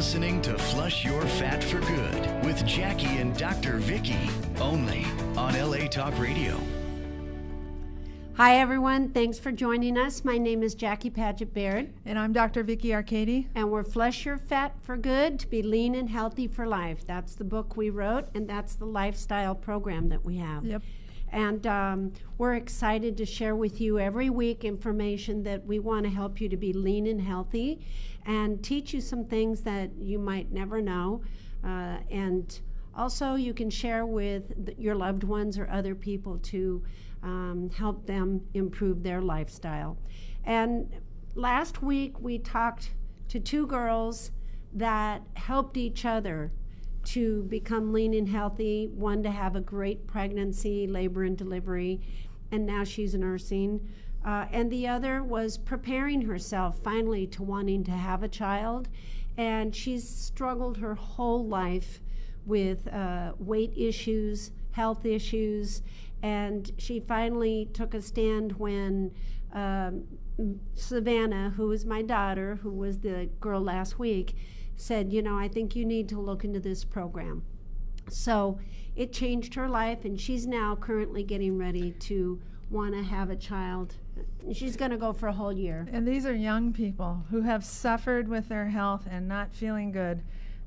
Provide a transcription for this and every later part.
listening to Flush Your Fat for Good with Jackie and Dr. Vicky, only on LA Talk Radio. Hi, everyone. Thanks for joining us. My name is Jackie Paget Baird. And I'm Dr. Vicky Arcady. And we're Flush Your Fat for Good to be lean and healthy for life. That's the book we wrote, and that's the lifestyle program that we have. Yep. And we're excited to share with you every week information that we want to help you to be lean and healthy and teach you some things that you might never know. And also you can share with your loved ones or other people to help them improve their lifestyle. And last week we talked to two girls that helped each other to become lean and healthy, one to have a great pregnancy, labor and delivery, and now she's nursing. And the other was preparing herself finally to wanting to have a child. And she's struggled her whole life with weight issues, health issues, and she finally took a stand when Savannah, who is my daughter, who was the girl last week, said, you know, I think you need to look into this program. So it changed her life, and she's now currently getting ready to want to have a child. She's going to go for a whole year. And these are young people who have suffered with their health and not feeling good.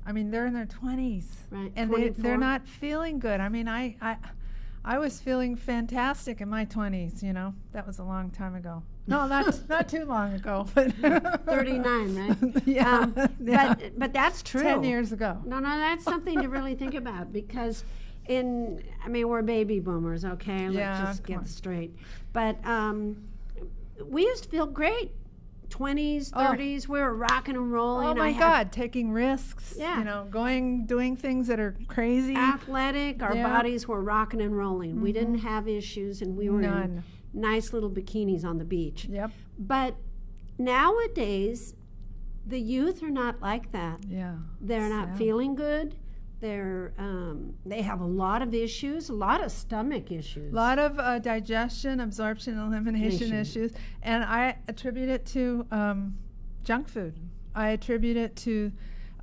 I mean, they're in their 20s. Right. And they're not feeling good. I mean, I was feeling fantastic in my 20s, you know. That was a long time ago. No, not too long ago. But 39, right? Yeah, yeah. But that's true. 10 years ago. No, that's something to really think about, because we're baby boomers, okay? Yeah, Let's just get straight. But we used to feel great. 20s, 30s, we were rocking and rolling. Oh my God, taking risks. Yeah. You know, doing things that are crazy. Athletic, our bodies were rocking and rolling. Mm-hmm. We didn't have issues, and we were in nice little bikinis on the beach. Yep. But nowadays, the youth are not like that. Yeah. They're not feeling good. They have a lot of issues, a lot of stomach issues. A lot of digestion, absorption, elimination issues. And I attribute it to junk food. I attribute it to,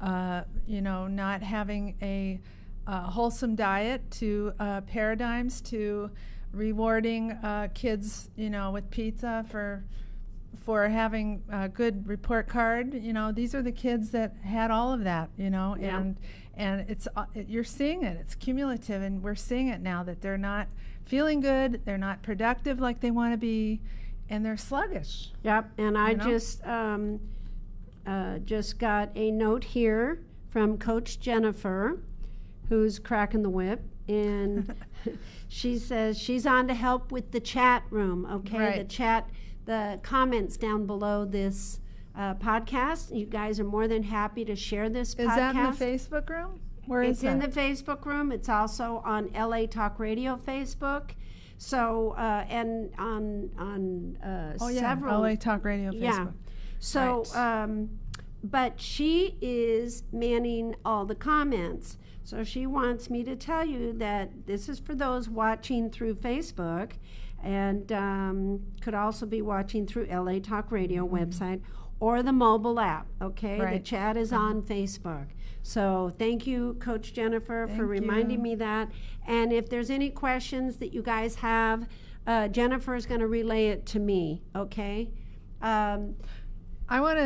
not having a wholesome diet, to paradigms, to rewarding kids, with pizza for having a good report card. You know, these are the kids that had all of that, and it's you're seeing it. It's cumulative, and we're seeing it now that they're not feeling good, they're not productive like they want to be, and they're sluggish. Yep, and I just got a note here from Coach Jennifer, who's cracking the whip, and she says she's on to help with the chat room, okay? Right. The comments down below this podcast. You guys are more than happy to share this podcast. Is that in the Facebook room? Where is that? It's in the Facebook room. It's also on LA Talk Radio Facebook. So, and on several. LA Talk Radio Facebook. Yeah. So, but she is manning all the comments. So she wants me to tell you that this is for those watching through Facebook, and could also be watching through LA Talk Radio website or the mobile app, okay? Right. The chat is on Facebook. So thank you, Coach Jennifer, for reminding me that. And if there's any questions that you guys have, Jennifer is going to relay it to me, okay? I want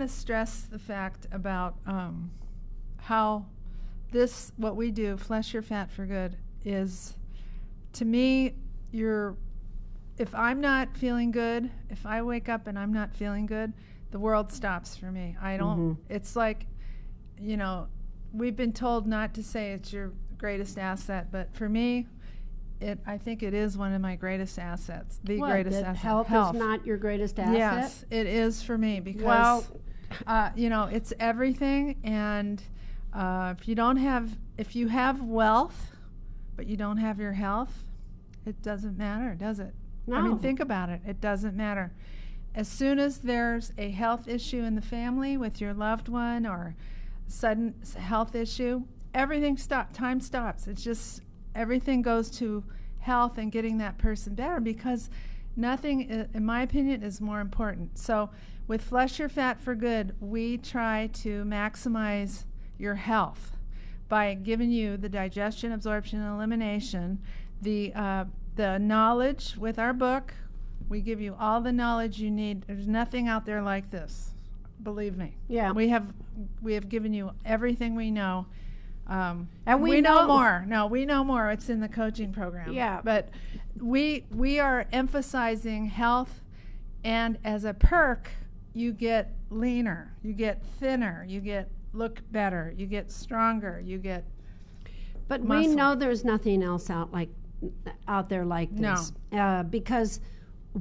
to stress the fact about how what we do, Flush Your Fat for Good, is, to me, if I'm not feeling good, if I wake up and I'm not feeling good, the world stops for me. I don't, it's like, we've been told not to say it's your greatest asset, but for me, I think it is one of my greatest assets, greatest asset. Health is not your greatest asset? Yes, it is for me, because, it's everything, and if you have wealth, but you don't have your health, it doesn't matter, does it? No. I mean, think about it. It doesn't matter. As soon as there's a health issue in the family with your loved one, or sudden health issue, everything stops. Time stops. It's just everything goes to health and getting that person better, because Nothing, in my opinion, is more important. So with Flush Your Fat for Good, we try to maximize your health by giving you the digestion, absorption, and elimination, the knowledge with our book. We give you all the knowledge you need. There's nothing out there like this. Believe me. Yeah. We have given you everything we know. And we know more. No, we know more. It's in the coaching program. Yeah. But we are emphasizing health, and as a perk, you get leaner, you get thinner, you get look better, you get stronger, you get But muscle. we know there's nothing else out there like this. No. Because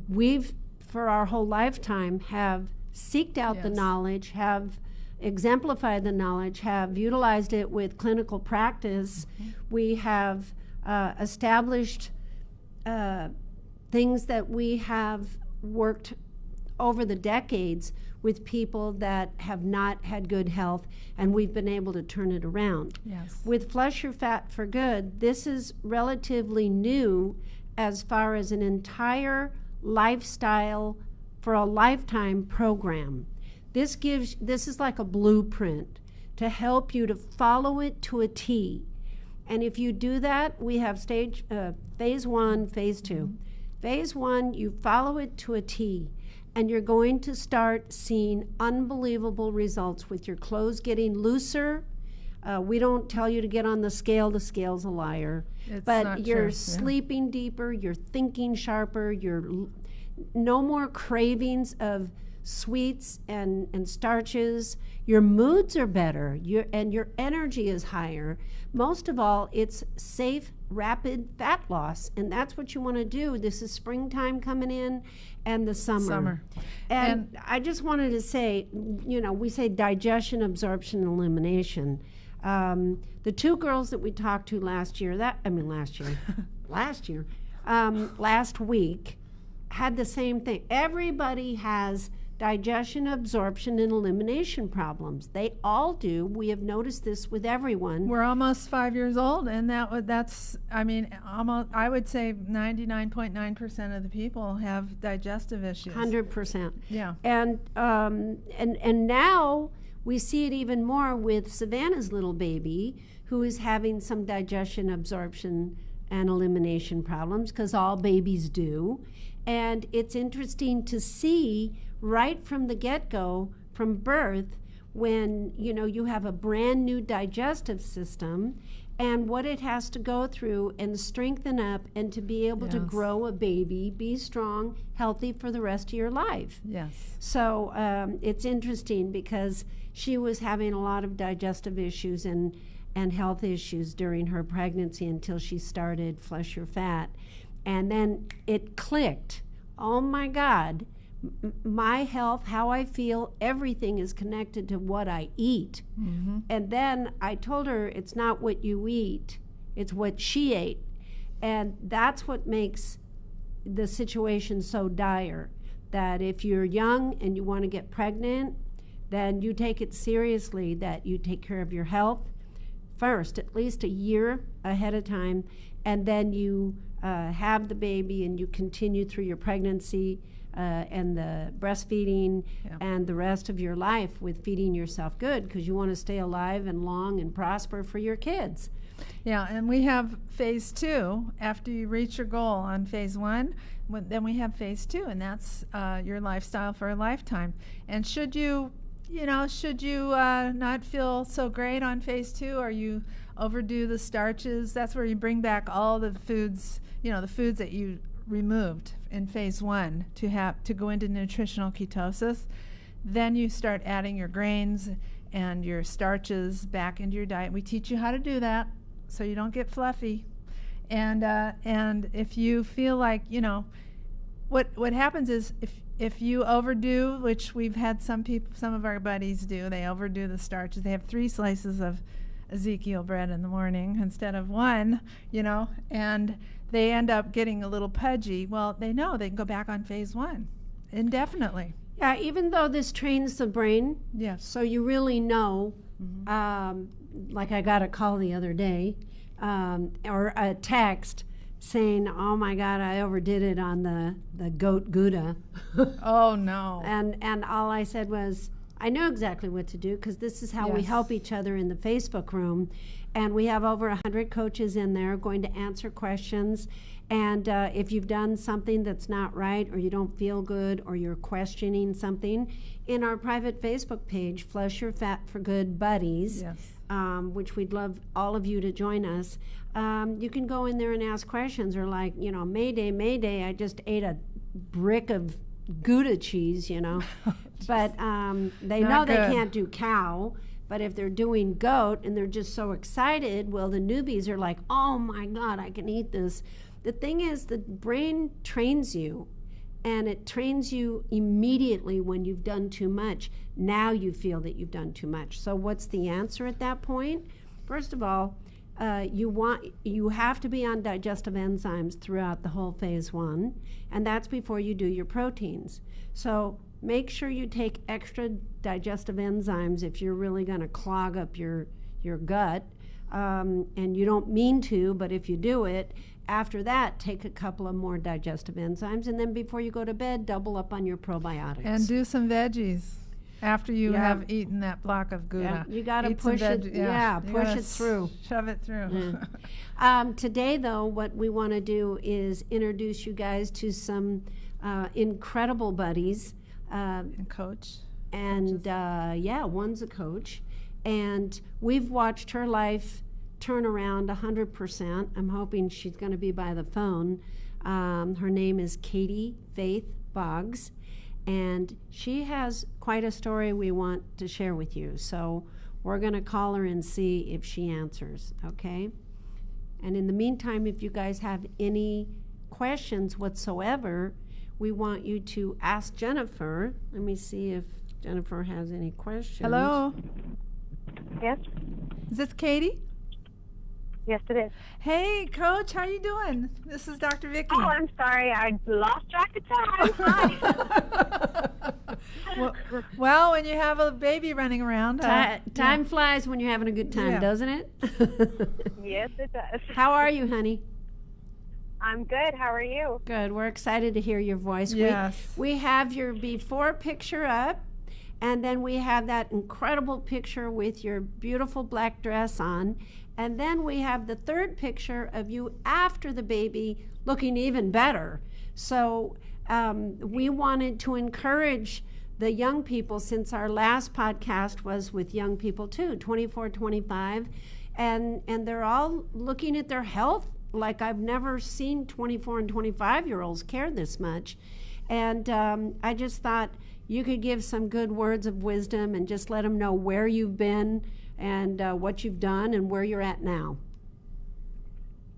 we've, for our whole lifetime, have seeked out the Yes. knowledge, have exemplified the knowledge, have utilized it with clinical practice. We have established things that we have worked over the decades with people that have not had good health, and we've been able to turn it around. Yes. With Flush Your Fat for Good, this is relatively new as far as an entire lifestyle for a lifetime program. This is like a blueprint to help you to follow it to a T. And if you do that, we have phase 1, phase 2. Phase 1, you follow it to a T, and you're going to start seeing unbelievable results with your clothes getting looser. We don't tell you to get on the scale's a liar. It's but not you're true, yeah. sleeping deeper, you're thinking sharper, no more cravings of sweets and starches. Your moods are better, and your energy is higher. Most of all, it's safe, rapid fat loss, and that's what you want to do. This is springtime coming in, and the summer. And I just wanted to say, we say digestion, absorption, and elimination. The two girls that we talked to last week had the same thing. Everybody has digestion, absorption, and elimination problems. They all do. We have noticed this with everyone. We're almost 5 years old, and that's almost, I would say 99.9% of the people have digestive issues. 100%. Yeah. And now we see it even more with Savannah's little baby, who is having some digestion, absorption, and elimination problems, because all babies do. And it's interesting to see right from the get-go, from birth, when you have a brand new digestive system and what it has to go through and strengthen up, and to be able to grow a baby, be strong, healthy for the rest of your life. Yes. So it's interesting because she was having a lot of digestive issues and health issues during her pregnancy until she started Flush Your Fat. And then it clicked. Oh my God, my health, how I feel, everything is connected to what I eat. Mm-hmm. And then I told her it's not what you eat, it's what she ate. And that's what makes the situation so dire, that if you're young and you want to get pregnant, then you take it seriously, that you take care of your health first, at least a year ahead of time, and then you have the baby and you continue through your pregnancy and the breastfeeding and the rest of your life with feeding yourself good, because you want to stay alive and long and prosper for your kids. Yeah, and we have phase 2 after you reach your goal on phase 1. Then we have phase 2, and that's your lifestyle for a lifetime. And should you not feel so great on phase 2, or you overdo the starches, that's where you bring back all the foods, the foods that you removed in phase 1 to go into nutritional ketosis. Then you start adding your grains and your starches back into your diet. We teach you how to do that so you don't get fluffy. And if you feel like, what happens is if you overdo, which we've had some of our buddies do, they overdo the starches. They have 3 slices of Ezekiel bread in the morning instead of 1, and they end up getting a little pudgy. Well, they know they can go back on phase 1 indefinitely. Yeah, even though this trains the brain, Yes. so you really know, like I got a call the other day, or a text saying, "Oh my God, I overdid it on the goat Gouda." Oh no. And all I said was, I know exactly what to do, because this is how we help each other in the Facebook room. And we have over 100 coaches in there going to answer questions. And if you've done something that's not right, or you don't feel good, or you're questioning something, in our private Facebook page, Flush Your Fat for Good Buddies, which we'd love all of you to join us, you can go in there and ask questions, or like, Mayday, Mayday, I just ate a brick of Gouda cheese, but they know they can't do cow. But if they're doing goat and they're just so excited, well, the newbies are like, oh my God, I can eat this. The thing is, the brain trains you, and it trains you immediately when you've done too much. Now you feel that you've done too much. So what's the answer at that point? First of all, you have to be on digestive enzymes throughout the whole phase 1, and that's before you do your proteins. So make sure you take extra digestive enzymes if you're really going to clog up your gut, and you don't mean to, but if you do it, after that, take a couple of more digestive enzymes, and then before you go to bed, double up on your probiotics. And do some veggies after you have eaten that block of Gouda. You got to push it. Push it through. Shove it through. Today, though, what we want to do is introduce you guys to some incredible buddies. And coach. And one's a coach. And we've watched her life turn around 100%. I'm hoping she's going to be by the phone. Her name is Faith Boggs. And she has quite a story we want to share with you. So we're going to call her and see if she answers, okay? And in the meantime, if you guys have any questions whatsoever, we want you to ask Jennifer. Let me see if Jennifer has any questions. Hello? Yes? Is this Katie? Yes, it is. Hey, Coach, how you doing? This is Dr. Vicki. Oh, I'm sorry. I lost track of time. Hi. well, when you have a baby running around. Time flies when you're having a good time, doesn't it? Yes, it does. How are you, honey? I'm good. How are you? Good. We're excited to hear your voice. Yes. We have your before picture up, and then we have that incredible picture with your beautiful black dress on. And then we have the third picture of you after the baby, looking even better. So we wanted to encourage the young people, since our last podcast was with young people too, 24, 25, and they're all looking at their health like I've never seen 24 and 25-year-olds care this much. And I just thought you could give some good words of wisdom and just let them know where you've been and what you've done and where you're at now.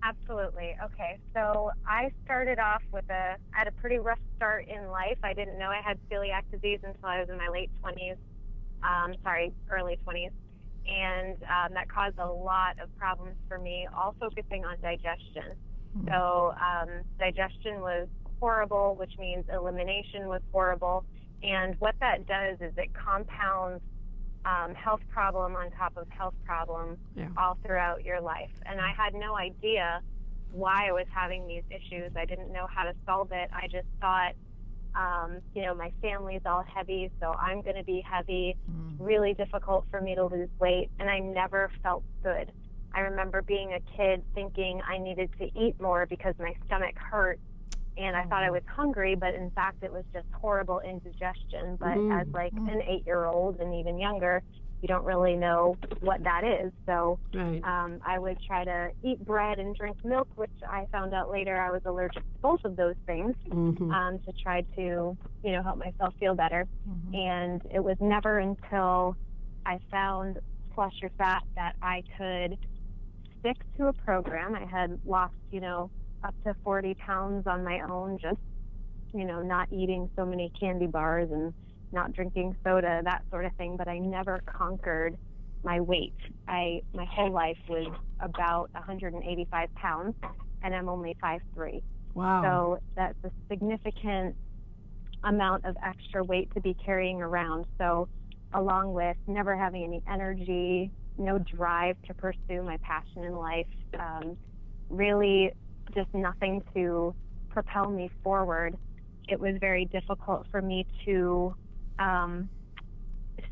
Absolutely. Okay, so I started off at a pretty rough start in life. I didn't know I had celiac disease until I was in my early 20s. And that caused a lot of problems for me, all focusing on digestion. So digestion was horrible, which means elimination was horrible. And what that does is it compounds health problem on top of health problem all throughout your life. And I had no idea why I was having these issues. I didn't know how to solve it. I just thought, my family's all heavy, so I'm going to be heavy. Really difficult for me to lose weight, and I never felt good. I remember being a kid thinking I needed to eat more because my stomach hurt, and I thought I was hungry, but in fact it was just horrible indigestion. But as like an 8-year-old and even younger, you don't really know what that is. So I would try to eat bread and drink milk, which I found out later I was allergic to both of those things, to try to, help myself feel better. And it was never until I found Flush Your Fat that I could stick to a program. I had lost, up to 40 pounds on my own, just, not eating so many candy bars and not drinking soda, that sort of thing, but I never conquered my weight. My whole life was about 185 pounds, and I'm only 5'3". Wow. So that's a significant amount of extra weight to be carrying around. So along with never having any energy, no drive to pursue my passion in life, really just nothing to propel me forward. It was very difficult for me to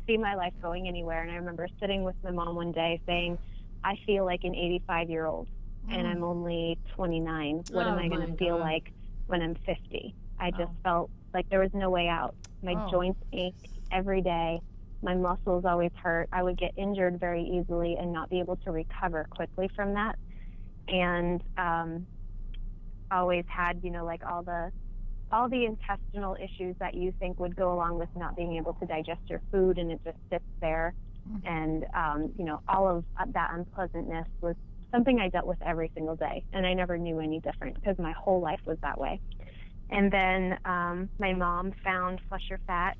see my life going anywhere. And I remember sitting with my mom one day saying, I feel like an 85-year-old and I'm only 29. What am I going to feel like when I'm 50? I just felt like there was no way out. My joints ached every day. My muscles always hurt. I would get injured very easily and not be able to recover quickly from that. And always had, like all the intestinal issues that you think would go along with not being able to digest your food, and it just sits there. And, all of that unpleasantness was something I dealt with every single day, and I never knew any different because my whole life was that way. And then my mom found Flush Your Fat,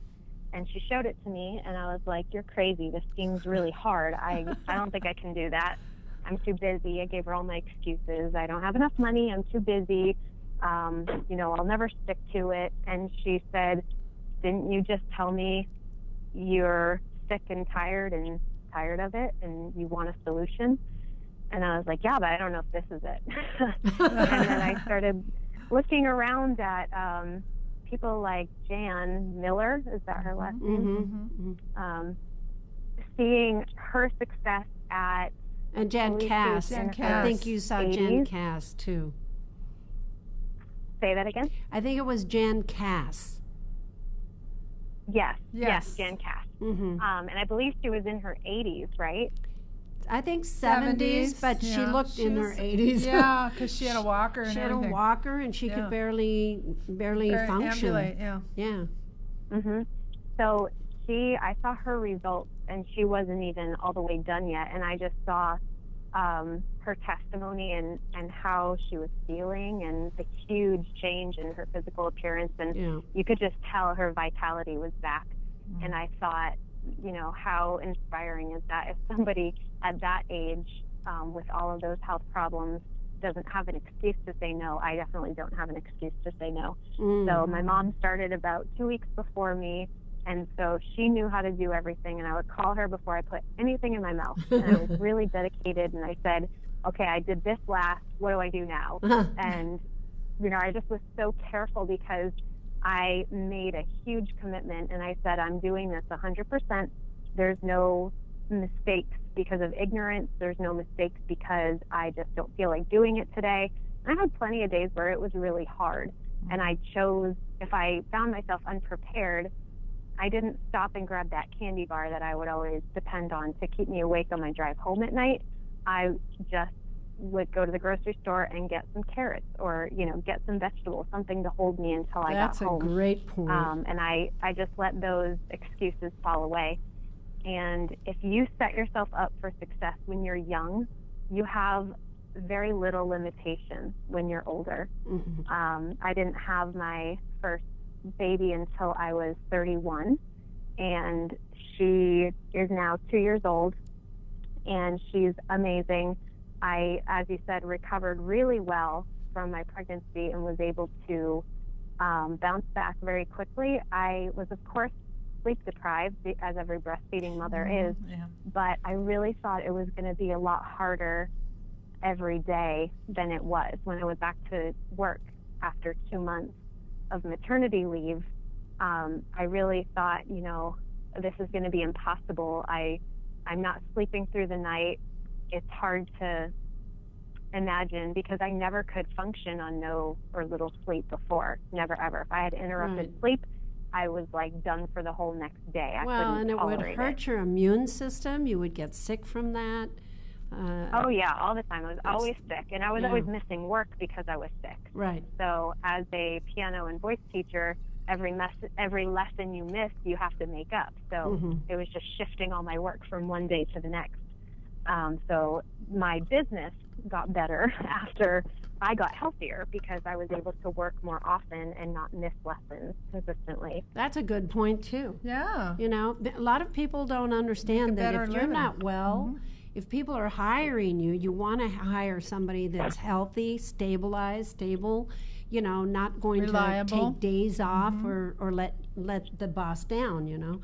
and she showed it to me, and I was like, you're crazy. This seems really hard. I don't think I can do that. I'm too busy. I gave her all my excuses. I don't have enough money. I'm too busy. I'll never stick to it. And she said, didn't you just tell me you're sick and tired of it and you want a solution? And I was like, yeah, but I don't know if this is it. And then I started looking around at people like Jan Miller, is that her last name? Seeing her success at and Jan Cass. I think you saw 80s. Jan Cass too. Say that again? I think it was Jan Cass. Yes, Jan Cass. Mm-hmm. And I believe she was in her 80s, right? I think 70s, but she looked in her 80s. Yeah, because she had a walker and everything. She had a walker, and she could barely function. Ambulate, yeah. Mm-hmm. So I saw her results, and she wasn't even all the way done yet, and I just saw her testimony and how she was feeling and the huge change in her physical appearance, and you could just tell her vitality was back. And I thought, how inspiring is that if somebody at that age with all of those health problems doesn't have an excuse to say no. I definitely don't have an excuse to say no. So my mom started about 2 weeks before me, and so she knew how to do everything, and I would call her before I put anything in my mouth. And I was really dedicated, and I said, okay, I did this last, what do I do now? And, I just was so careful because I made a huge commitment, and I said, I'm doing this 100%. There's no mistakes because of ignorance. There's no mistakes because I just don't feel like doing it today. And I had plenty of days where it was really hard, and I chose, if I found myself unprepared, I didn't stop and grab that candy bar that I would always depend on to keep me awake on my drive home at night. I just would go to the grocery store and get some carrots or, get some vegetables, something to hold me until I got home. That's a great point. And I just let those excuses fall away. And if you set yourself up for success when you're young, you have very little limitation when you're older. I didn't have my first baby until I was 31, and she is now 2 years old, and she's amazing. I, as you said, recovered really well from my pregnancy and was able to bounce back very quickly. I was, of course, sleep deprived, as every breastfeeding mother is, but I really thought it was going to be a lot harder every day than it was. When I went back to work after 2 months of maternity leave, I really thought, this is going to be impossible. I'm not sleeping through the night. It's hard to imagine because I never could function on no or little sleep before. Never, ever. If I had interrupted sleep, I was like done for the whole next day. I couldn't it would hurt your immune system. You would get sick from that. Oh, yeah, all the time. I was always sick, and I was always missing work because I was sick. Right. So as a piano and voice teacher, every lesson you miss, you have to make up. So it was just shifting all my work from one day to the next. So my business got better after I got healthier because I was able to work more often and not miss lessons consistently. That's a good point, too. Yeah. A lot of people don't understand that if you're not well, if people are hiring you, you want to hire somebody that's healthy, stable, not going to take days off or let the boss down,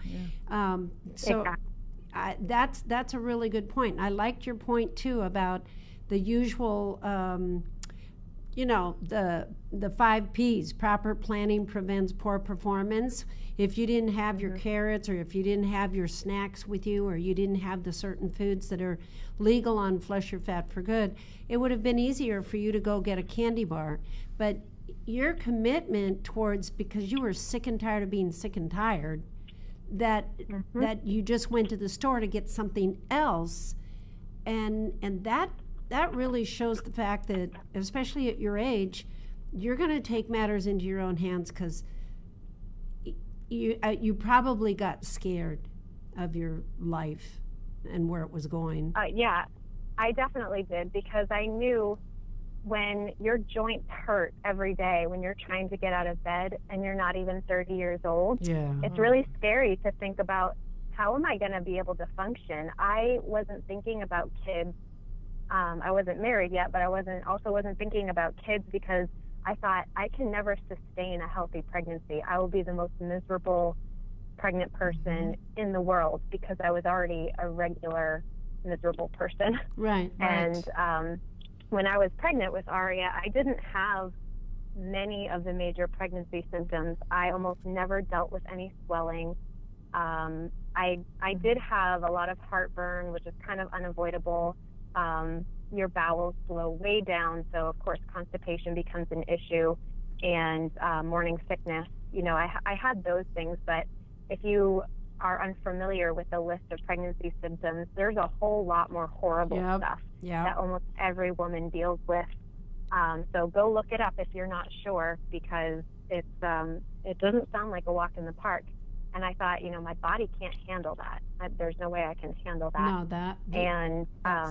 So exactly. That's a really good point. I liked your point, too, about the usual you know, the 5 P's, proper planning prevents poor performance. If you didn't have your carrots, or if you didn't have your snacks with you, or you didn't have the certain foods that are legal on Flush Your Fat for Good, it would have been easier for you to go get a candy bar. But your commitment towards, because you were sick and tired of being sick and tired, that that you just went to the store to get something else, and that really shows the fact that, especially at your age, you're going to take matters into your own hands, because you probably got scared of your life and where it was going. Yeah, I definitely did, because I knew when your joints hurt every day, when you're trying to get out of bed and you're not even 30 years old, it's really scary to think about, how am I going to be able to function? I wasn't thinking about kids. I wasn't married yet, but I wasn't thinking about kids, because I thought, I can never sustain a healthy pregnancy. I will be the most miserable pregnant person in the world, because I was already a regular miserable person. Right. And when I was pregnant with Aria, I didn't have many of the major pregnancy symptoms. I almost never dealt with any swelling. I did have a lot of heartburn, which is kind of unavoidable. Your bowels slow way down, so of course constipation becomes an issue, and morning sickness. You know, I had those things, but if you are unfamiliar with the list of pregnancy symptoms, there's a whole lot more horrible stuff that almost every woman deals with. So go look it up if you're not sure, because it doesn't sound like a walk in the park. And I thought, you know, my body can't handle that. There's no way I can handle that. No, and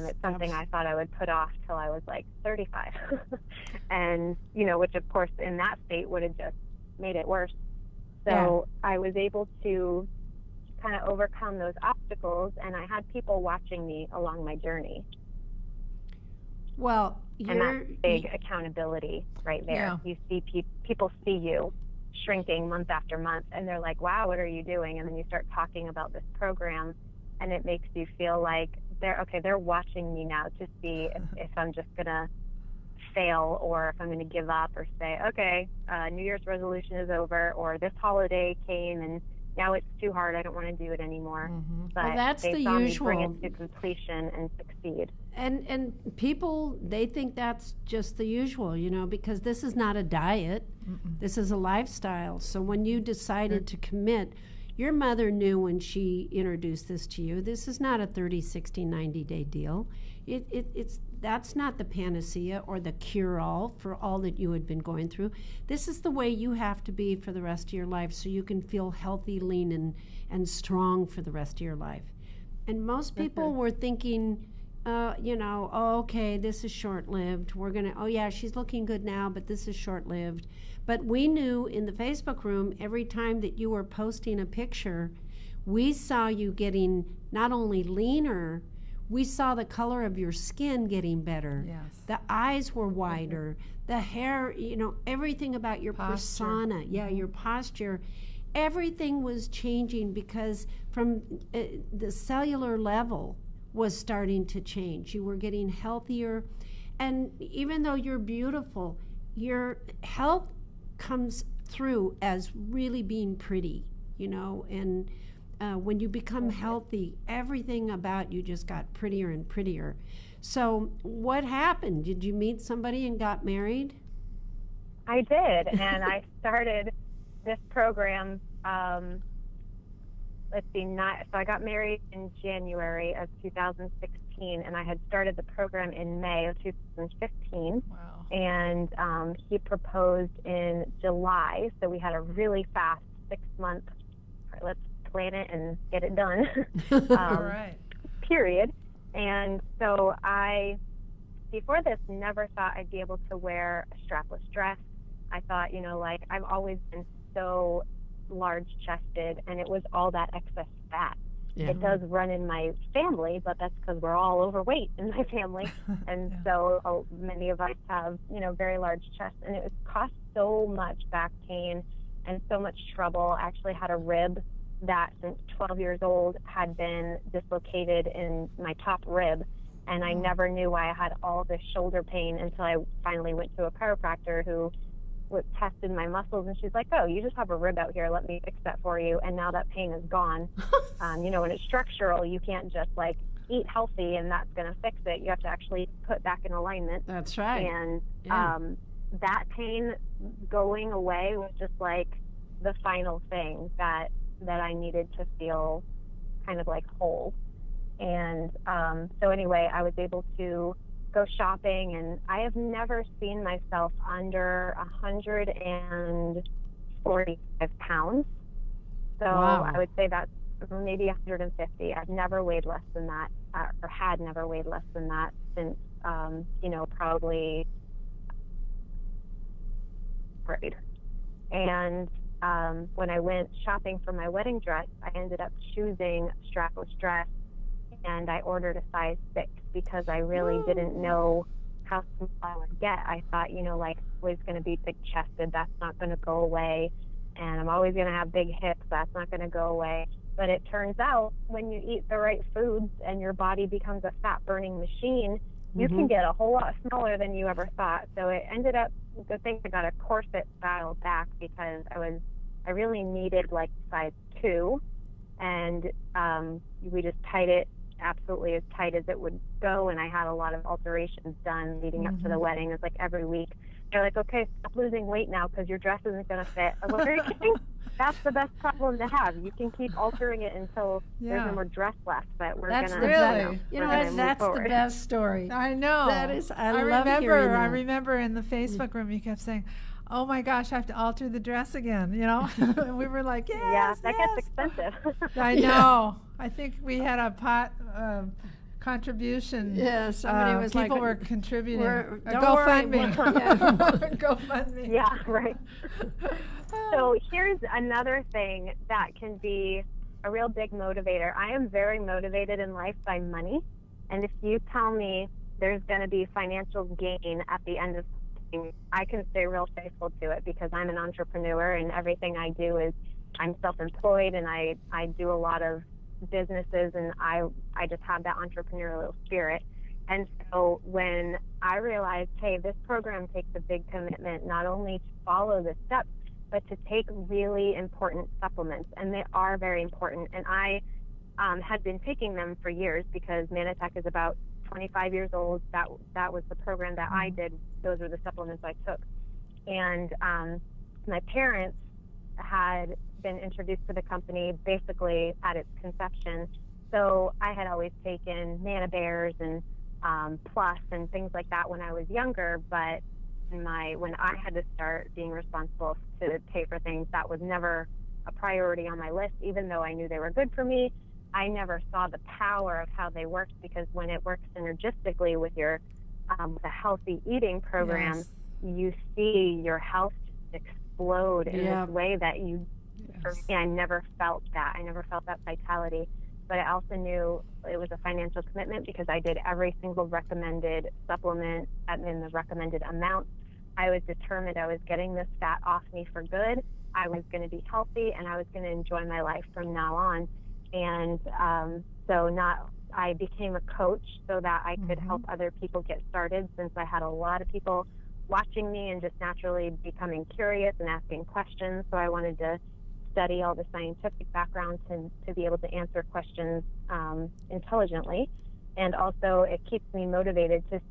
it's something I thought I would put off till I was like 35. And, you know, which of course in that state would have just made it worse. So I was able to kind of overcome those obstacles, and I had people watching me along my journey. Well, and that's big accountability right there. You see people see you shrinking month after month, and they're like, wow, what are you doing? And then you start talking about this program, and it makes you feel like they're watching me now to see if I'm just gonna fail, or if I'm gonna give up, or say, okay, New Year's resolution is over, or this holiday came and now it's too hard, I don't want to do it anymore. But well, that's they the saw usual. me bring it to completion and succeed. And people, they think that's just the usual, you know, because this is not a diet. This is a lifestyle. So when you decided to commit, your mother knew when she introduced this to you, this is not a 30, 60, 90-day deal. That's not the panacea or the cure-all for all that you had been going through. This is the way you have to be for the rest of your life, so you can feel healthy, lean, and strong for the rest of your life. And most people were thinking, you know, oh, okay, this is short-lived. We're going to, oh yeah, she's looking good now, but this is short-lived. But we knew in the Facebook room, every time that you were posting a picture, we saw you getting not only leaner, we saw the color of your skin getting better. Yes. The eyes were wider. The hair, you know, everything about your persona, your posture, everything was changing, because from the cellular level was starting to change. You were getting healthier. And even though you're beautiful, your health comes through as really being pretty, you know, and when you become healthy, everything about you just got prettier and prettier. So what happened? Did you meet somebody and got married? I did, and I started this program, so I got married in January of 2016, and I had started the program in May of 2015. Wow. And he proposed in July, so we had a really fast 6-month, let's plan it and get it done, All right. period. And so I, before this, never thought I'd be able to wear a strapless dress. I thought, you know, like, I've always been so large-chested, and it was all that excess fat. It does run in my family, but that's because we're all overweight in my family. And so many of us have, you know, very large chests, and it caused so much back pain and so much trouble. I actually had a rib that since 12 years old had been dislocated in my top rib, And I never knew why I had all this shoulder pain until I finally went to a chiropractor who tested my muscles, and she's like, oh, you just have a rib out here, let me fix that for you, and now that pain is gone. When it's structural, you can't just like eat healthy and that's going to fix it. You have to actually put back in alignment. That's right. And that pain going away was just like the final thing that I needed to feel kind of like whole. And so anyway, I was able to go shopping, and I have never seen myself under 145 pounds. So wow. I would say that's maybe 150. I've never weighed less than that, or had never weighed less than that since, probably grade. And when I went shopping for my wedding dress, I ended up choosing a strapless dress, and I ordered a size 6 because I really didn't know how small I would get. I thought, like, I was going to be big chested, that's not going to go away, and I'm always going to have big hips, that's not going to go away. But it turns out when you eat the right foods and your body becomes a fat burning machine, you can get a whole lot smaller than you ever thought. So it ended up, the thing, I got a corset style back because I really needed like size 2, and we just tied it absolutely as tight as it would go, and I had a lot of alterations done leading up to the wedding. It's like every week they're like, okay, stop losing weight now because your dress isn't going to fit. I was like, are you kidding? That's the best problem to have. You can keep altering it until there's no more dress left, but we're going to really, that's the best story. I know. That is, I love hearing that. I remember in the Facebook room you kept saying, oh my gosh, I have to alter the dress again, and we were like, yes, that gets expensive. I know. I think we had a pot contribution. Yeah, somebody was people like, were contributing. GoFundMe. GoFundMe. Yeah, right. So here's another thing that can be a real big motivator. I am very motivated in life by money, and if you tell me there's going to be financial gain at the end of something, I can stay real faithful to it because I'm an entrepreneur, and everything I do is, I'm self-employed, and I do a lot of businesses, and I just have that entrepreneurial spirit. And so when I realized, hey, this program takes a big commitment, not only to follow the steps, but to take really important supplements, and they are very important. And I had been taking them for years because Manatech is about 25 years old. That was the program that I did. Those were the supplements I took. And my parents had been introduced to the company basically at its conception. So I had always taken Nana Bears and Plus and things like that when I was younger, but when I had to start being responsible to pay for things, that was never a priority on my list. Even though I knew they were good for me, I never saw the power of how they worked, because when it works synergistically with your the healthy eating program, you see your health explode in this way that you, for me, I never felt that. I never felt that vitality. But I also knew it was a financial commitment because I did every single recommended supplement in the recommended amount. I was determined I was getting this fat off me for good. I was going to be healthy, and I was going to enjoy my life from now on. And I became a coach so that I could help other people get started, since I had a lot of people watching me and just naturally becoming curious and asking questions. So I wanted to study all the scientific background to be able to answer questions intelligently. And also it keeps me motivated to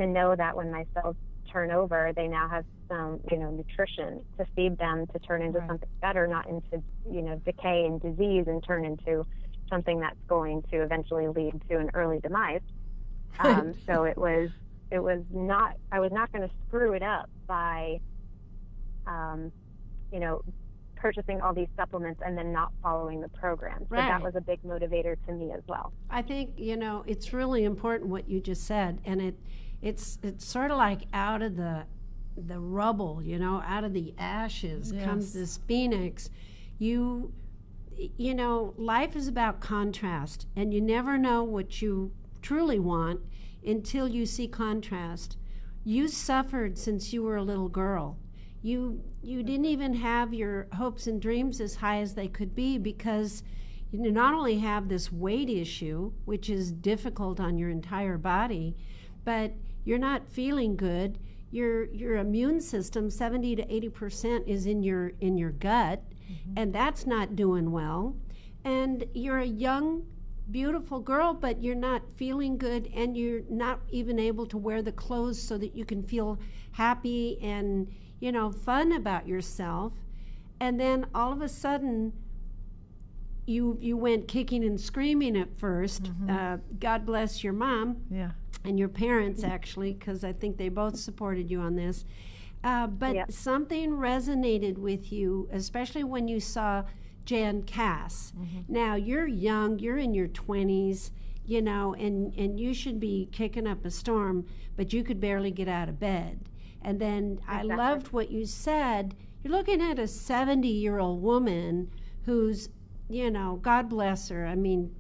know that when my cells turn over, they now have some, nutrition to feed them to turn into something better, not into, decay and disease and turn into something that's going to eventually lead to an early demise. So I was not going to screw it up by, purchasing all these supplements and then not following the program. So that was a big motivator to me as well. I think, it's really important what you just said, and it's sort of like out of the rubble, out of the ashes comes this phoenix. Life is about contrast, and you never know what you truly want until you see contrast. You suffered since you were a little girl. You didn't even have your hopes and dreams as high as they could be because you not only have this weight issue, which is difficult on your entire body, but you're not feeling good. Your immune system, 70 to 80% is in your gut, and that's not doing well. And you're a young, beautiful girl, but you're not feeling good, and you're not even able to wear the clothes so that you can feel happy and, fun about yourself. And then all of a sudden, you went kicking and screaming at first. God bless your mom. Yeah. And your parents, actually, because I think they both supported you on this. But something resonated with you, especially when you saw Jan Cass. Now, you're young, you're in your 20s, and you should be kicking up a storm, but you could barely get out of bed. And then I loved what you said. You're looking at a 70-year-old woman who's, God bless her. I mean,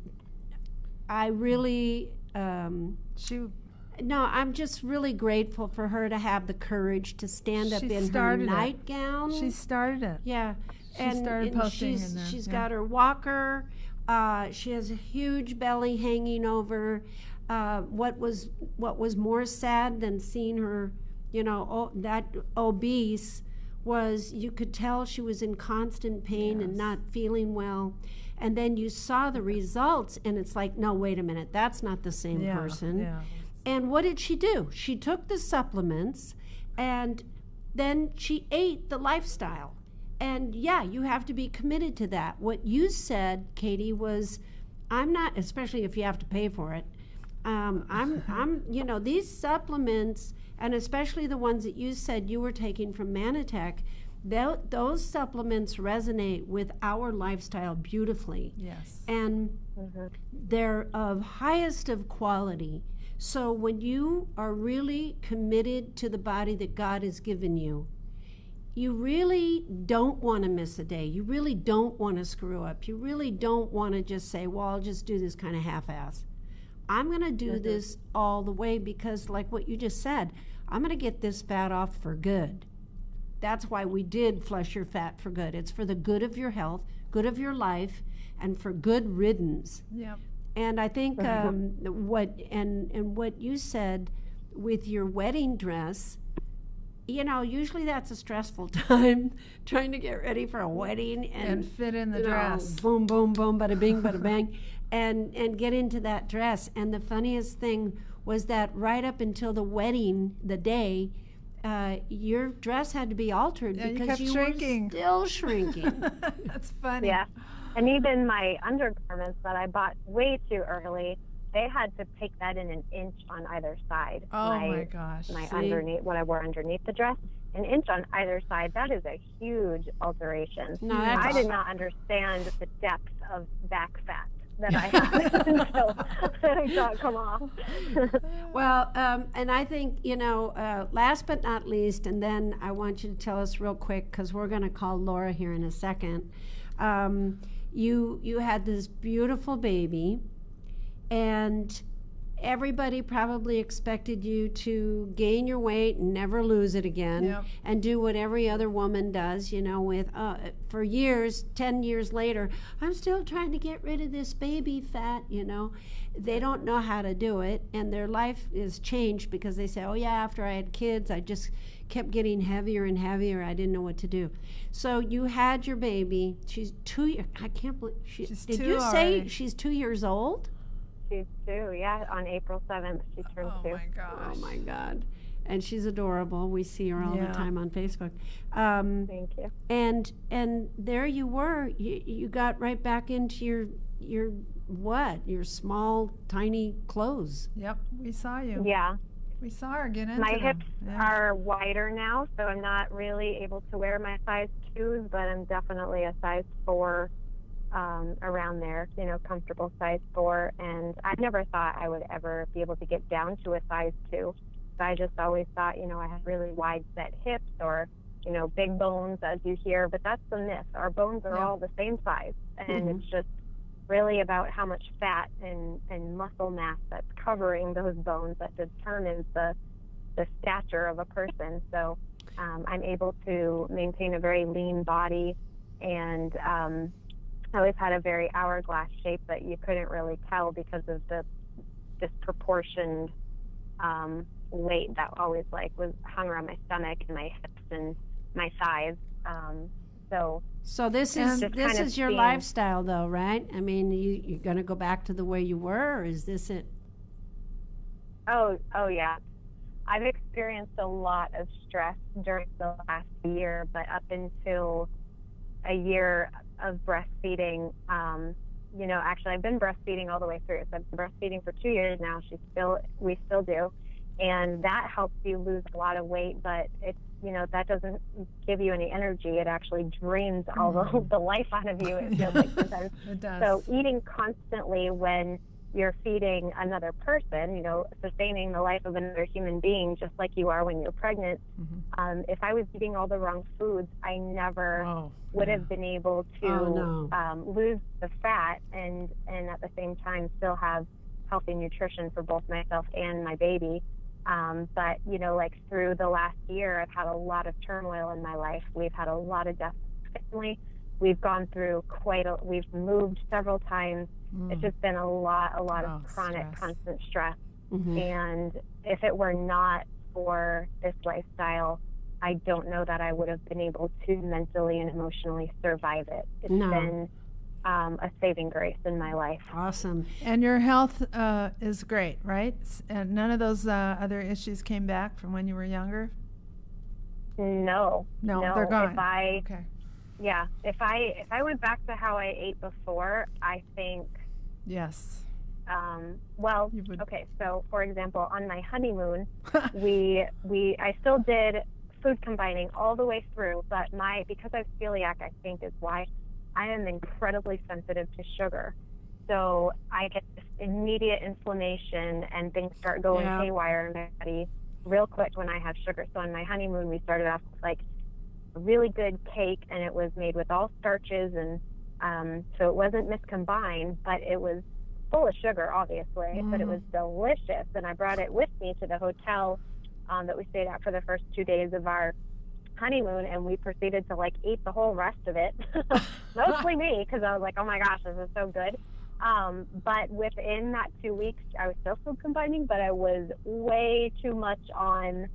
I really... I'm just really grateful for her to have the courage to stand up in her nightgown. She started it. Yeah. She started posting in there. She's got her walker. She has a huge belly hanging over. What was more sad than seeing her, that obese, was you could tell she was in constant pain and not feeling well. And then you saw the results, and it's like, no, wait a minute, that's not the same person. Yeah. And what did she do? She took the supplements, and then she ate the lifestyle. And you have to be committed to that. What you said, Katie, was, I'm not, especially if you have to pay for it. These supplements, and especially the ones that you said you were taking from Manatech, those supplements resonate with our lifestyle beautifully. Yes. And they're of highest of quality. So when you are really committed to the body that God has given you, you really don't want to miss a day. You really don't want to screw up. You really don't want to just say, well, I'll just do this kind of half-ass. I'm going to do this all the way because, like what you just said, I'm going to get this fat off for good. That's why we did Flush Your Fat for Good. It's for the good of your health, good of your life, and for good riddance. Yep. And I think what you said with your wedding dress, usually that's a stressful time, trying to get ready for a wedding and fit in the dress. Boom, boom, boom, bada bing, bada bang, and get into that dress. And the funniest thing was that right up until the wedding, the day, your dress had to be altered because you shrinking. were still shrinking. That's funny. Yeah. And even my undergarments that I bought way too early, they had to take that in an inch on either side. Oh my gosh. My underneath, what I wore underneath the dress, an inch on either side. That is a huge alteration. No, I did not understand the depth of back fat that I had until it got come off. Well, and I think, last but not least, and then I want you to tell us real quick, because we're going to call Laura here in a second. You had this beautiful baby, and everybody probably expected you to gain your weight and never lose it again, and do what every other woman does, with for years, 10 years later, I'm still trying to get rid of this baby fat, They don't know how to do it, and their life is changed because they say, oh yeah, after I had kids, I just kept getting heavier and heavier. I didn't know what to do. So you had your baby. She's 2 years. I can't believe she's did 2 you already. say she's 2 years old? She's 2, yeah. On April 7th, she turned 2. Oh my gosh. Oh my God. And she's adorable. We see her all the time on Facebook. Thank you. And there you were. You got right back into your small, tiny clothes. Yep, we saw you. Yeah. We saw her get into My them. hips are wider now, so I'm not really able to wear my size 2s, but I'm definitely a size 4 around there, comfortable size 4. And I never thought I would ever be able to get down to a size 2. So I just always thought, I had really wide set hips or, big bones, as you hear, but that's the myth. Our bones are all the same size, and it's just really about how much fat and muscle mass that's covering those bones that determines the stature of a person. So I'm able to maintain a very lean body, and I always had a very hourglass shape, but you couldn't really tell because of the disproportioned weight that always was hung around my stomach and my hips and my thighs. So this is your lifestyle, though, right? I mean, you're going to go back to the way you were, or is this it? Oh yeah. I've experienced a lot of stress during the last year, but up until a year of breastfeeding, actually I've been breastfeeding all the way through. So I've been breastfeeding for 2 years now. We still do. And that helps you lose a lot of weight, but it's, that doesn't give you any energy. It actually drains all the life out of you. It feels like sometimes. It does. So eating constantly when you're feeding another person, sustaining the life of another human being, just like you are when you're pregnant. If I was eating all the wrong foods, I never would have been able to lose the fat and at the same time still have healthy nutrition for both myself and my baby. But, through the last year, I've had a lot of turmoil in my life. We've had a lot of deaths in the family. We've gone through we've moved several times. It's just been a lot of chronic, constant stress. And if it were not for this lifestyle, I don't know that I would have been able to mentally and emotionally survive it. It's been a saving grace in my life. Awesome. And your health is great, right? And none of those other issues came back from when you were younger? No, they're gone. Okay. Yeah, if I went back to how I ate before, I think. Yes. Okay. So, for example, on my honeymoon, I still did food combining all the way through, but because I have celiac, I think is why I am incredibly sensitive to sugar. So I get this immediate inflammation and things start going haywire in my body real quick when I have sugar. So on my honeymoon, we started off with a really good cake, and it was made with all starches, and so it wasn't miscombined, but it was full of sugar, obviously, but it was delicious. And I brought it with me to the hotel that we stayed at for the first 2 days of our honeymoon, and we proceeded to eat the whole rest of it. Mostly me, because I was like, oh my gosh, this is so good. But within that 2 weeks, I was still food combining, but I was way too much on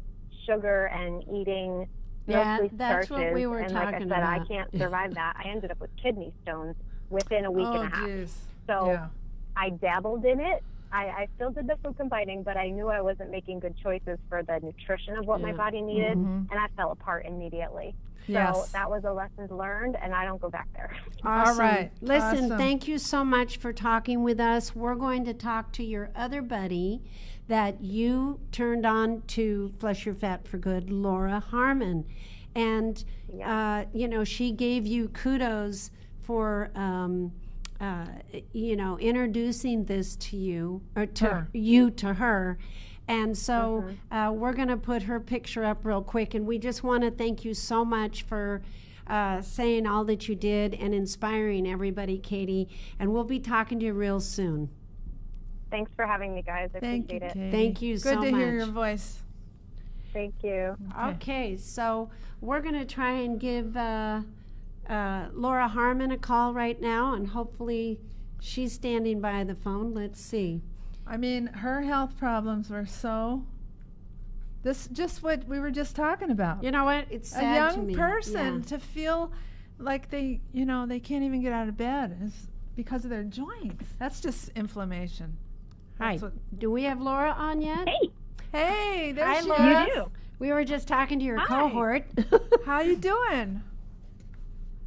sugar and eating mostly that's starches. what we were and talking like I said, about. I can't survive that. I ended up with kidney stones within a week and a half. Geez. So I dabbled in it. I still did the food combining, but I knew I wasn't making good choices for the nutrition of what my body needed, and I fell apart immediately. So that was a lesson learned, and I don't go back there. Awesome. All right. Listen, Awesome. Thank you so much for talking with us. We're going to talk to your other buddy that you turned on to Flush Your Fat for Good, Laura Harmon. And, she gave you kudos for, introducing this to you, or to her. And so we're going to put her picture up real quick. And we just want to thank you so much for saying all that you did and inspiring everybody, Katie. And we'll be talking to you real soon. Thanks for having me, guys. I appreciate it. Katie. Thank you so much. Good to hear your voice. Thank you. Okay, so we're going to try and give Laura Harmon a call right now, and hopefully she's standing by the phone. Let's see. I mean, her health problems were just what we were just talking about. You know what? It's sad a young to me. person to feel like they can't even get out of bed is because of their joints. That's just inflammation. Hi. Do we have Laura on yet? Hey, there Hi, she Laura. is. You do. We were just talking to your Hi. cohort. How you doing?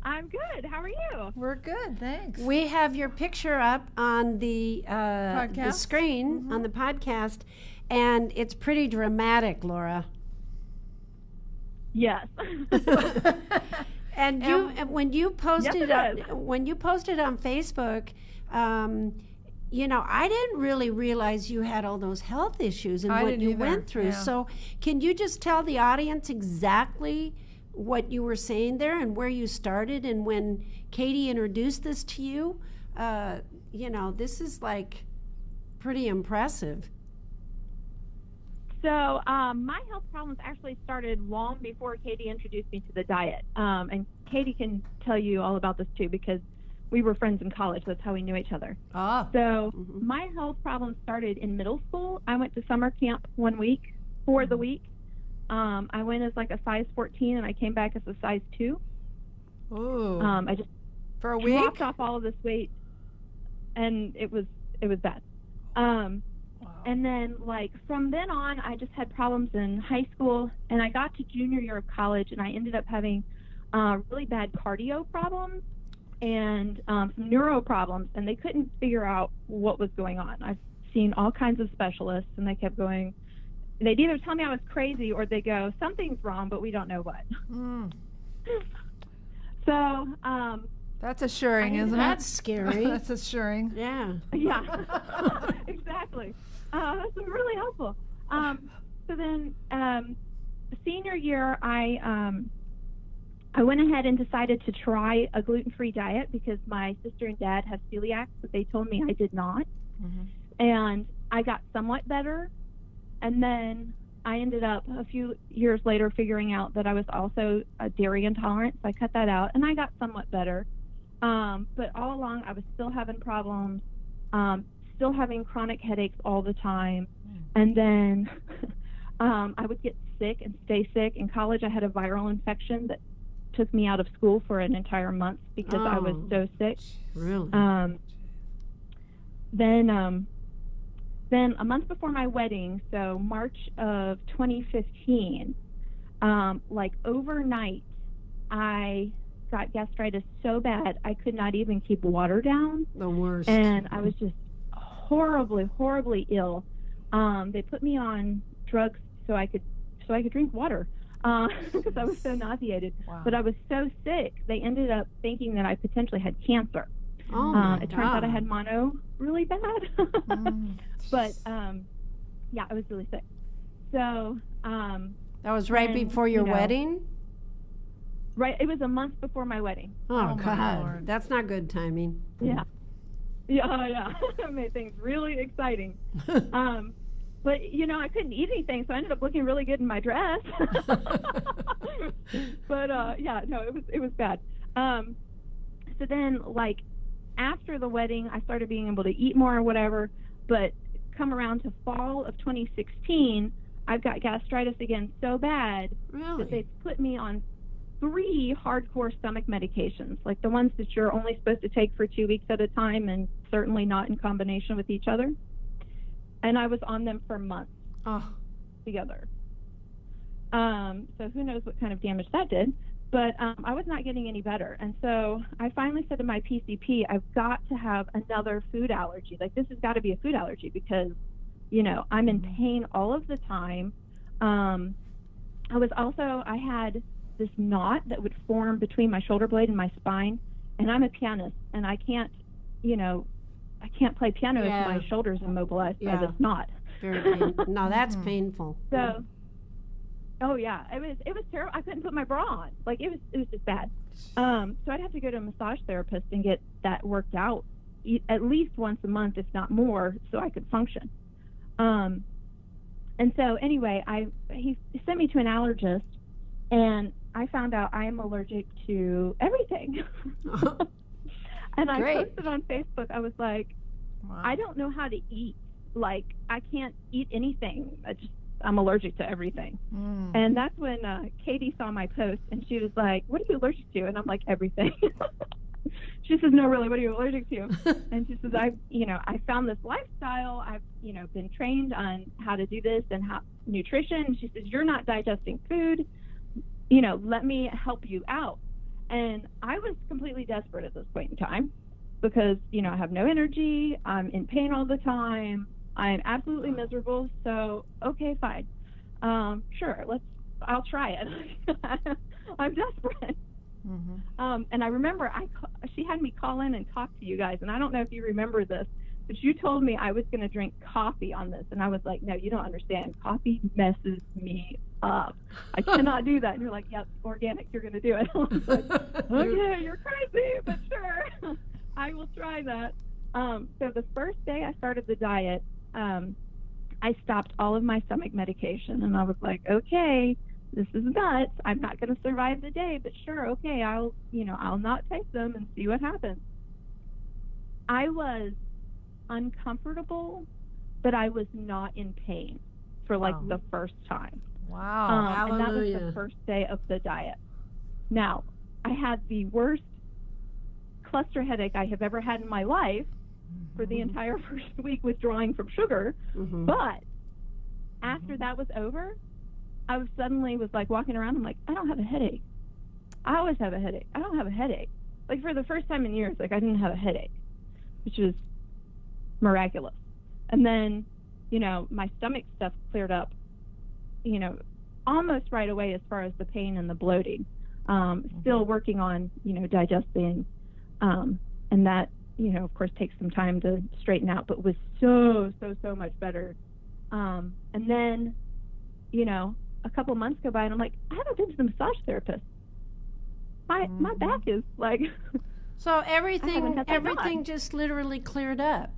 I'm good. How are you? We're good, thanks. We have your picture up on the screen on the podcast, and it's pretty dramatic, Laura. Yes. And when you posted Yes, it when you posted on Facebook, I didn't really realize you had all those health issues and I what didn't you either, went through. yeah. So, can you just tell the audience exactly what you were saying there and where you started, and when Katie introduced this to you? This is pretty impressive. So my health problems actually started long before Katie introduced me to the diet. And Katie can tell you all about this too, because we were friends in college. That's how we knew each other. Ah. So my health problems started in middle school. I went to summer camp 1 week for the week. I went as like a size 14, and I came back as a size 2. Ooh. I just For a week? dropped off all of this weight, and it was bad. Wow. And then, like, from then on, I just had problems in high school, and I got to junior year of college, and I ended up having really bad cardio problems and some neuro problems, and they couldn't figure out what was going on. I've seen all kinds of specialists, and they kept going. They'd either tell me I was crazy, or they go, something's wrong, but we don't know what. So, that's assuring, isn't it? That's scary. That's assuring. Yeah. yeah, exactly. That's really helpful. So then, senior year, I went ahead and decided to try a gluten-free diet because my sister and dad have celiacs, but they told me I did not. And I got somewhat better. And then I ended up a few years later figuring out that I was also dairy intolerant, so I cut that out, and I got somewhat better. But all along, I was still having problems, still having chronic headaches all the time. And then I would get sick and stay sick. In college, I had a viral infection that took me out of school for an entire month because I was so sick. Really? Then a month before my wedding, so March of 2015, like overnight, I got gastritis so bad I could not even keep water down. The worst. And I was just horribly, horribly ill. They put me on drugs so I could drink water because I was so nauseated. Wow. But I was so sick, they ended up thinking that I potentially had cancer. Oh my It turns out I God. had mono really bad. But yeah, I was really sick. So That was right and, before your you know, wedding? right, it was a month before my wedding. Oh, my God. Lord. That's not good timing. Yeah. Yeah. It made things really exciting. But, you know, I couldn't eat anything, so I ended up looking really good in my dress. But, yeah, no, it was bad. So then, like, after the wedding, I started being able to eat more or whatever. But come around to fall of 2016, I've got gastritis again so bad that Really? they put me on 3 hardcore stomach medications, like the ones that you're only supposed to take for 2 weeks at a time and certainly not in combination with each other. And I was on them for months Oh, together. So who knows what kind of damage that did. But I was not getting any better. And so I finally said to my PCP, I've got to have another food allergy. Like, this has got to be a food allergy because, you know, I'm in pain all of the time. I had this knot that would form between my shoulder blade and my spine. And I'm a pianist, and I can't play piano Yeah. if my shoulder's immobilized by Yeah. this knot. very painful. No, that's painful. So, oh yeah, it was terrible. I couldn't put my bra on. Like, it was just bad. So I'd have to go to a massage therapist and get that worked out at least once a month, if not more, so I could function. And so anyway, he sent me to an allergist, and I found out I am allergic to everything. And I Great. posted on Facebook. I was like, Wow. I don't know how to eat. Like, I can't eat anything. I'm allergic to everything. And that's when Katie saw my post, and she was like, what are you allergic to? And I'm like, everything. She says, no, really, what are you allergic to? And she says, I found this lifestyle. I've, been trained on how to do this and how nutrition. And she says, you're not digesting food. Let me help you out. And I was completely desperate at this point in time because, I have no energy. I'm in pain all the time. I'm absolutely miserable. So, okay, fine. Sure, I'll try it. I'm desperate. And I remember she had me call in and talk to you guys. And I don't know if you remember this, but you told me I was going to drink coffee on this. And I was like, no, you don't understand. Coffee messes me up. I cannot do that. And you're like, yep, organic, you're going to do it. I was like, okay, you're crazy, but sure. I will try that. So the first day I started the diet, I stopped all of my stomach medication. And I was like, okay, this is nuts. I'm not going to survive the day, but sure, okay, I'll not take them and see what happens. I was uncomfortable, but I was not in pain for like the first time. Wow. And that was Hallelujah. the first day of the diet. Now, I had the worst cluster headache I have ever had in my life for the entire first week withdrawing from sugar. But after that was over, I was suddenly like walking around. I'm like, I don't have a headache. I always have a headache. I don't have a headache. Like for the first time in years, like I didn't have a headache, which was miraculous. And then, you know, my stomach stuff cleared up, you know, almost right away as far as the pain and the bloating. Still working on, you know, digesting. And that, you know, of course, takes some time to straighten out, but was so much better. And then, you know, a couple months go by and I'm like, I haven't been to the massage therapist. My back is like. So everything done. just literally cleared up.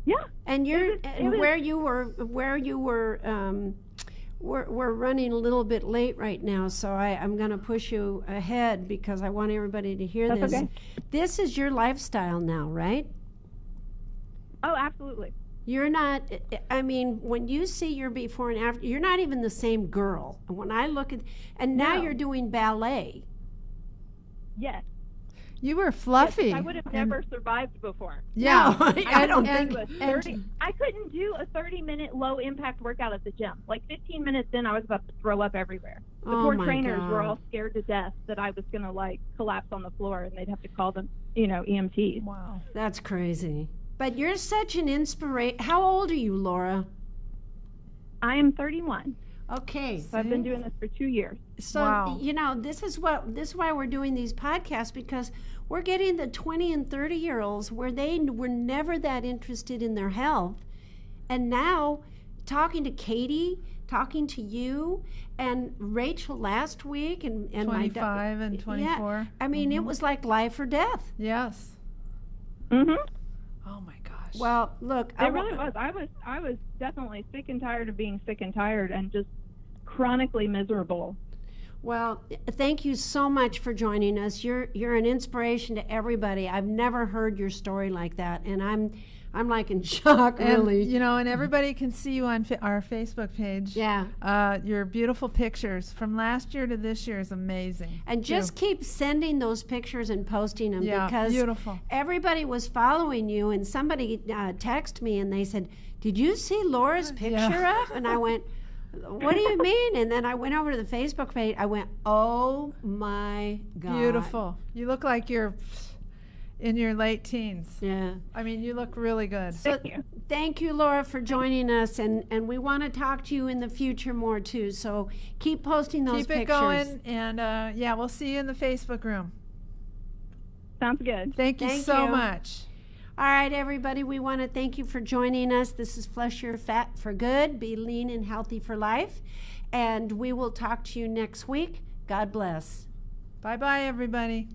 Yeah. And It was- where you were we're running a little bit late right now, so I'm going to push you ahead because I want everybody to hear That's this. okay. This is your lifestyle now, right? Oh, absolutely. You're not, I mean, when you see your before and after, you're not even the same girl. And when I look at, and now No. you're doing ballet. Yes. You were fluffy. I would have never survived before. Yeah. No, I don't and- think. I couldn't do a 30-minute low-impact workout at the gym. Like 15 minutes in, I was about to throw up everywhere. The Oh, poor my trainers were God. all scared to death that I was going to, like, collapse on the floor, and they'd have to call them, you know, EMTs. Wow. That's crazy. But you're such an inspiration. How old are you, Laura? I am 31, Okay. so I've been doing this for 2 years. So, Wow. you know, this is why we're doing these podcasts, because we're getting the 20 and 30-year-olds where they were never that interested in their health. And now, talking to Katie, talking to you, and Rachel last week, and my 25 and 24. Yeah, I mean, it was like life or death. Yes. Mm-hmm. Oh my gosh. Well, look, It really was. I was definitely sick and tired of being sick and tired and just chronically miserable. Well, thank you so much for joining us. You're an inspiration to everybody. I've never heard your story like that, and I'm like in shock, And, really. you know, and everybody can see you on our Facebook page. Yeah. Your beautiful pictures from last year to this year is amazing. And just keep sending those pictures and posting them, Yeah, because beautiful. everybody was following you, and somebody texted me and they said, "Did you see Laura's picture up?" And I went, "What do you mean?" And then I went over to the Facebook page. I went, "Oh my God." Beautiful. You look like you're in your late teens. Yeah. I mean, you look really good. So thank you, Laura, for joining us, and we want to talk to you in the future more too. So keep posting those Keep pictures. it going, and yeah, we'll see you in the Facebook room. Sounds good. Thank you Thank so you. much. All right, everybody, we want to thank you for joining us. This is Flush Your Fat for Good. Be lean and healthy for life. And we will talk to you next week. God bless. Bye-bye, everybody.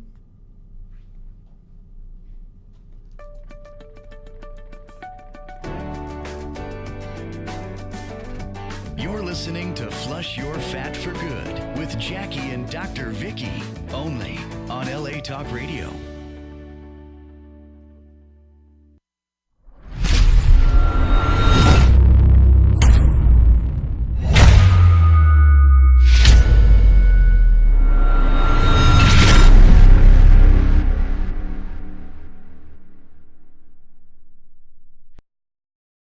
You're listening to Flush Your Fat for Good with Jackie and Dr. Vicky, only on LA Talk Radio.